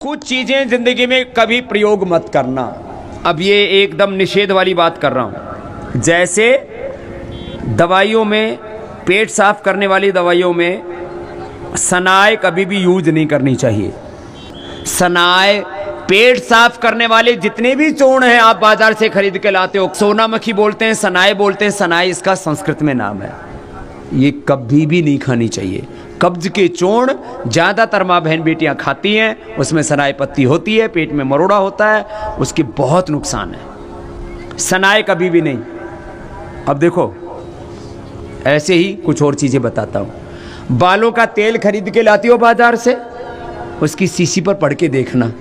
कुछ चीजें जिंदगी में कभी प्रयोग मत करना। अब ये एकदम निषेध वाली बात कर रहा हूं। जैसे दवाइयों में, पेट साफ करने वाली दवाइयों में सनाए कभी भी यूज नहीं करनी चाहिए। सनाए, पेट साफ करने वाले जितने भी चूर्ण हैं आप बाजार से खरीद के लाते हो, सोनामखी बोलते हैं, सनाए बोलते हैं, सनाए इसका संस्कृत में नाम है। ये कभी भी नहीं खानी चाहिए। कब्ज के चूर्ण ज़्यादातर माँ बहन बेटियां खाती हैं, उसमें सनाए पत्ती होती है, पेट में मरोड़ा होता है, उसके बहुत नुकसान है। सनाए कभी भी नहीं। अब देखो, ऐसे ही कुछ और चीज़ें बताता हूँ। बालों का तेल खरीद के लाती हो बाजार से, उसकी शीशी पर पढ़ के देखना,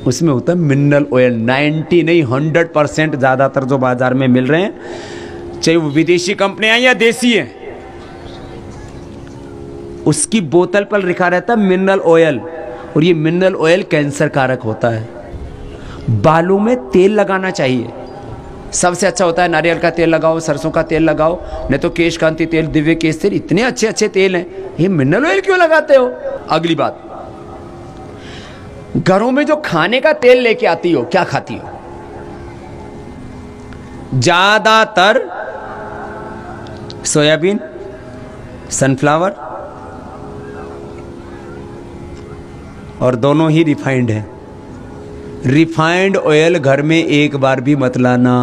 उसमें होता है मिनरल ऑयल। 90 नहीं 100% ज़्यादातर जो बाजार में मिल रहे हैं, चाहे वो विदेशी कंपनियां या देसी हैं, उसकी बोतल पर लिखा रहता है मिनरल ऑयल, और ये मिनरल ऑयल कैंसर कारक होता है। बालों में तेल लगाना चाहिए। सबसे अच्छा होता है नारियल का तेल लगाओ, सरसों का तेल लगाओ, नहीं तो केश कांति तेल, दिव्य केश तेल, इतने अच्छे अच्छे तेल हैं। ये मिनरल ऑयल क्यों लगाते हो? अगली बात, घरों में जो खाने का तेल लेके आती हो, क्या खाती हो? ज्यादातर सोयाबीन, सनफ्लावर, और दोनों ही रिफाइंड है। रिफाइंड ऑयल घर में एक बार भी मत लाना।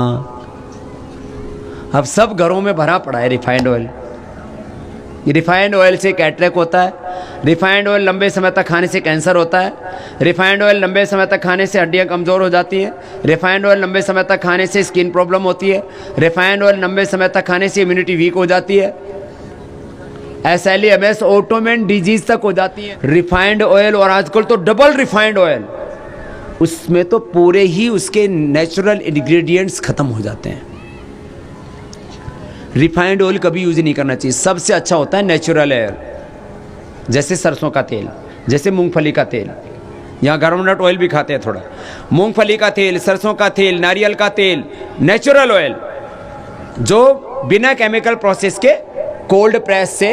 अब सब घरों में भरा पड़ा है रिफाइंड ऑयल। ये रिफाइंड ऑयल से कैटरेक्ट होता है, रिफाइंड ऑयल लंबे समय तक खाने से कैंसर होता है, रिफाइंड ऑयल लंबे समय तक खाने से हड्डियां कमज़ोर हो जाती हैं, रिफाइंड ऑयल लंबे समय तक खाने से स्किन प्रॉब्लम होती है, रिफाइंड ऑयल लंबे समय तक खाने से इम्यूनिटी वीक हो जाती है, SLE MS ऑटोमेन डिजीज तक हो जाती है। रिफाइंड ऑयल, और आजकल तो डबल रिफाइंड ऑयल, उसमें तो पूरे ही उसके नेचुरल इंग्रेडिएंट्स खत्म हो जाते हैं। रिफाइंड ऑयल कभी यूज नहीं करना चाहिए। सबसे अच्छा होता है नेचुरल ऑयल, जैसे सरसों का तेल, जैसे मूंगफली का तेल, यहाँ ग्राउंडनट ऑयल भी खाते हैं थोड़ा। मूंगफली का तेल, सरसों का तेल, नारियल का तेल, नेचुरल ऑयल, जो बिना केमिकल प्रोसेस के कोल्ड प्रेस से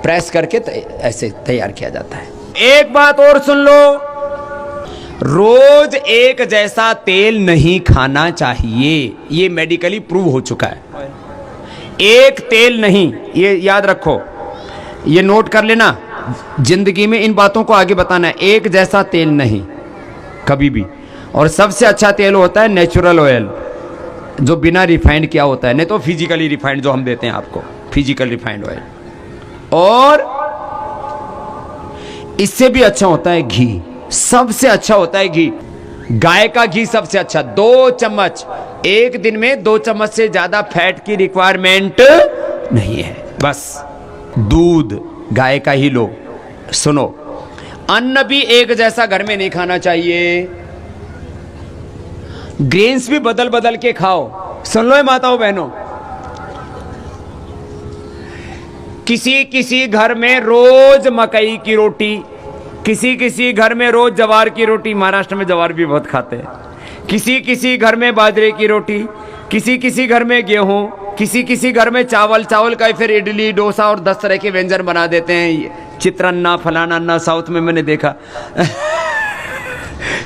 प्रेस करके ऐसे तैयार किया जाता है। एक बात और सुन लो, रोज एक जैसा तेल नहीं खाना चाहिए। ये मेडिकली प्रूव हो चुका है। एक तेल नहीं, ये याद रखो, ये नोट कर लेना, जिंदगी में इन बातों को आगे बताना है। एक जैसा तेल नहीं कभी भी। और सबसे अच्छा तेल होता है नेचुरल ऑयल, जो बिना रिफाइंड किया होता है, नहीं तो फिजिकली रिफाइंड जो हम देते हैं आपको, फिजिकल रिफाइंड ऑयल। और इससे भी अच्छा होता है घी, सबसे अच्छा होता है घी। गाय का घी सबसे अच्छा। 2 चम्मच एक दिन में, 2 चम्मच से ज्यादा फैट की रिक्वायरमेंट नहीं है। बस दूध गाय का ही लो। सुनो, अन्न भी एक जैसा घर में नहीं खाना चाहिए। ग्रेन्स भी बदल बदल के खाओ। सुन लो माताओं बहनों, किसी किसी घर में रोज मकई की रोटी, किसी किसी घर में रोज जवार की रोटी, महाराष्ट्र में जवार भी बहुत खाते हैं, किसी किसी घर में बाजरे की रोटी, किसी किसी घर में गेहूं, किसी किसी घर में चावल, चावल का फिर इडली, डोसा और 10 तरह के व्यंजन बना देते हैं। चित्रान्ना, फलाना अन्ना, साउथ में मैंने देखा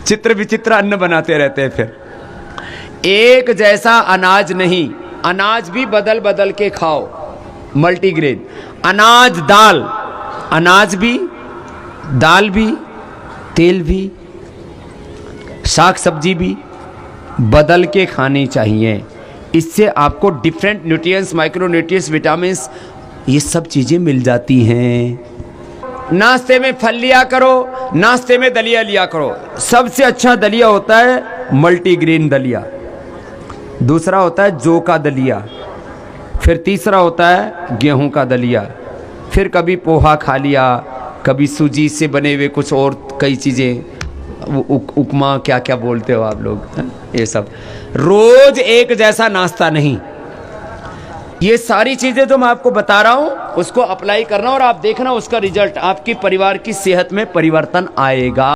चित्र विचित्र अन्न बनाते रहते हैं। फिर एक जैसा अनाज नहीं, अनाज भी बदल बदल के खाओ। मल्टीग्रेन अनाज, दाल, अनाज भी, दाल भी, तेल भी, साग सब्जी भी बदल के खानी चाहिए। इससे आपको different nutrients, micro nutrients, vitamins, ये सब चीज़ें मिल जाती हैं। नाश्ते में फल लिया करो, नाश्ते में दलिया लिया करो। सबसे अच्छा दलिया होता है मल्टीग्रेन दलिया, दूसरा होता है जौ का दलिया, फिर तीसरा होता है गेहूं का दलिया, फिर कभी पोहा खा लिया, कभी सूजी से बने हुए कुछ और कई चीज़ें, उपमा, क्या क्या बोलते हो आप लोग, ये सब। रोज एक जैसा नाश्ता नहीं। ये सारी चीज़ें जो मैं आपको बता रहा हूँ, उसको अप्लाई करना और आप देखना उसका रिजल्ट, आपके परिवार की सेहत में परिवर्तन आएगा।